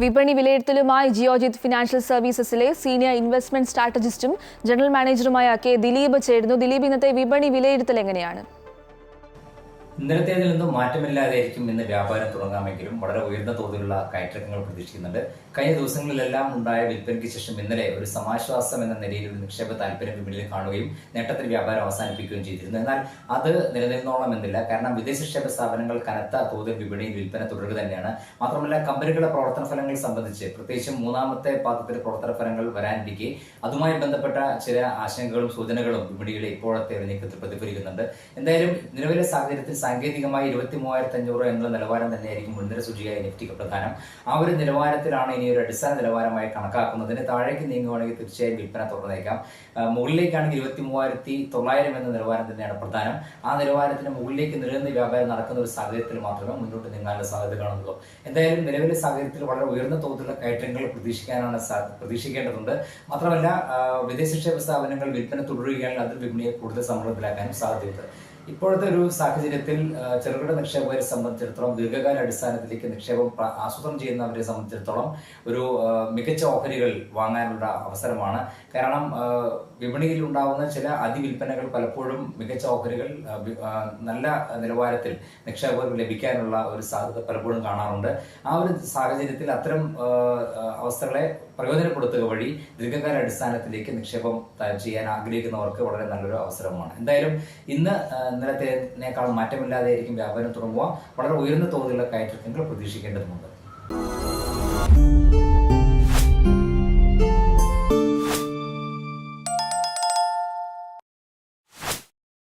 വിപണി വിലയിരുത്തലുമായി ജിയോജിത് ഫിനാൻഷ്യൽ സർവീസസിലെ സീനിയർ ഇൻവെസ്റ്റ്മെന്റ് സ്ട്രാറ്റജിസ്റ്റും ജനറൽ മാനേജറുമായ കെ ദിലീപ് ചേരുന്നു. ദിലീപ്, ഇന്നത്തെ വിപണി വിലയിരുത്തൽ എങ്ങനെയാണ്? ഇന്നലത്തേതിൽ നിന്നും മാറ്റമില്ലാതെയായിരിക്കും ഇന്ന് വ്യാപാരം തുടങ്ങാമെങ്കിലും വളരെ ഉയർന്ന തോതിലുള്ള കയറ്റിറക്കങ്ങൾ പ്രതീക്ഷിക്കുന്നുണ്ട്. കഴിഞ്ഞ ദിവസങ്ങളിലെല്ലാം ഉണ്ടായ വിൽപ്പനയ്ക്ക് ശേഷം ഇന്നലെ ഒരു സമാശ്വാസം എന്ന നിലയിൽ ഒരു നിക്ഷേപ താല്പര്യം വിപണിയിൽ കാണുകയും നേട്ടത്തിൽ വ്യാപാരം അവസാനിപ്പിക്കുകയും ചെയ്തിരുന്നു. എന്നാൽ അത് നിലനിന്നോളണമെന്നില്ല. കാരണം വിദേശ നിക്ഷേപ സ്ഥാപനങ്ങൾ കനത്ത തോതിൽ വിപണിയിൽ വിൽപ്പന തുടരുക തന്നെയാണ്. മാത്രമല്ല, കമ്പനികളുടെ പ്രവർത്തന ഫലങ്ങൾ സംബന്ധിച്ച് പ്രത്യേകിച്ചും മൂന്നാമത്തെ പാദത്തിലെ പ്രവർത്തന ഫലങ്ങൾ വരാനിരിക്കെ അതുമായി ബന്ധപ്പെട്ട ചില ആശങ്കകളും സൂചനകളും വിപണിയുടെ ഇപ്പോഴത്തെ ഒരു നീക്കത്തിൽ പ്രതിഫലിക്കുന്നുണ്ട്. എന്തായാലും നിലവിലെ സാഹചര്യത്തിൽ സാങ്കേതികമായി 23,500 എന്ന നിലവാരം തന്നെയായിരിക്കും മുൻനിര സൂചികയായി നിഫ്റ്റിക്ക് പ്രധാനം. ആ ഒരു നിലവാരത്തിലാണ് ഇനി ഒരു അടിസ്ഥാന നിലവാരമായി കണക്കാക്കുന്നതിന് താഴേക്ക് നീങ്ങുകയാണെങ്കിൽ തീർച്ചയായും വിൽപ്പന തുറന്നേക്കാം. മുകളിലേക്കാണെങ്കിൽ 23,900 എന്ന നിലവാരം തന്നെയാണ് പ്രധാനം. ആ നിലവാരത്തിന് മുകളിലേക്ക് നിലനിന്ന് വ്യാപാരം നടക്കുന്ന ഒരു സാഹചര്യത്തിൽ മാത്രമേ മുന്നോട്ട് നീങ്ങാനുള്ള സാധ്യത കാണുന്നുള്ളൂ. എന്തായാലും നിലവിലെ സാഹചര്യത്തിൽ വളരെ ഉയർന്ന തോതിലുള്ള കയറ്റങ്ങൾ പ്രതീക്ഷിക്കേണ്ടതുണ്ട്. മാത്രമല്ല, വിദേശ നിക്ഷേപ സ്ഥാപനങ്ങൾ വിൽപ്പന തുടരുകയാണെങ്കിൽ അത് വിപണിയെ കൂടുതൽ സമ്മർദ്ദത്തിലാക്കാനും സാധ്യതയുണ്ട്. ഇപ്പോഴത്തെ ഒരു സാഹചര്യത്തിൽ ചെറുകിട നിക്ഷേപകരെ സംബന്ധിച്ചിടത്തോളം ദീർഘകാല അടിസ്ഥാനത്തിലേക്ക് നിക്ഷേപം ആസൂത്രണം ചെയ്യുന്നവരെ സംബന്ധിച്ചിടത്തോളം ഒരു മികച്ച ഓഹരികൾ വാങ്ങാനുള്ള അവസരമാണ്. കാരണം വിപണിയിൽ ഉണ്ടാവുന്ന ചില അതിവിൽപ്പനകൾ പലപ്പോഴും മികച്ച ഓഹരികൾ നല്ല നിലവാരത്തിൽ നിക്ഷേപകർക്ക് ലഭിക്കാനുള്ള ഒരു സാധ്യത പലപ്പോഴും കാണാറുണ്ട്. ആ ഒരു സാഹചര്യത്തിൽ അത്തരം അവസ്ഥകളെ പ്രയോജനപ്പെടുത്തുക വഴി ദീർഘകാല അടിസ്ഥാനത്തിലേക്ക് നിക്ഷേപം ചെയ്യാൻ ആഗ്രഹിക്കുന്നവർക്ക് വളരെ നല്ലൊരു അവസരമാണ്. എന്തായാലും ഇന്നലത്തേക്കാൾ മാറ്റമില്ലാതെയായിരിക്കും വ്യാപാരം തുടങ്ങുക. വളരെ ഉയർന്ന തോതിലുള്ള കയറ്റിറക്കങ്ങൾ പ്രതീക്ഷിക്കേണ്ടതുണ്ട്.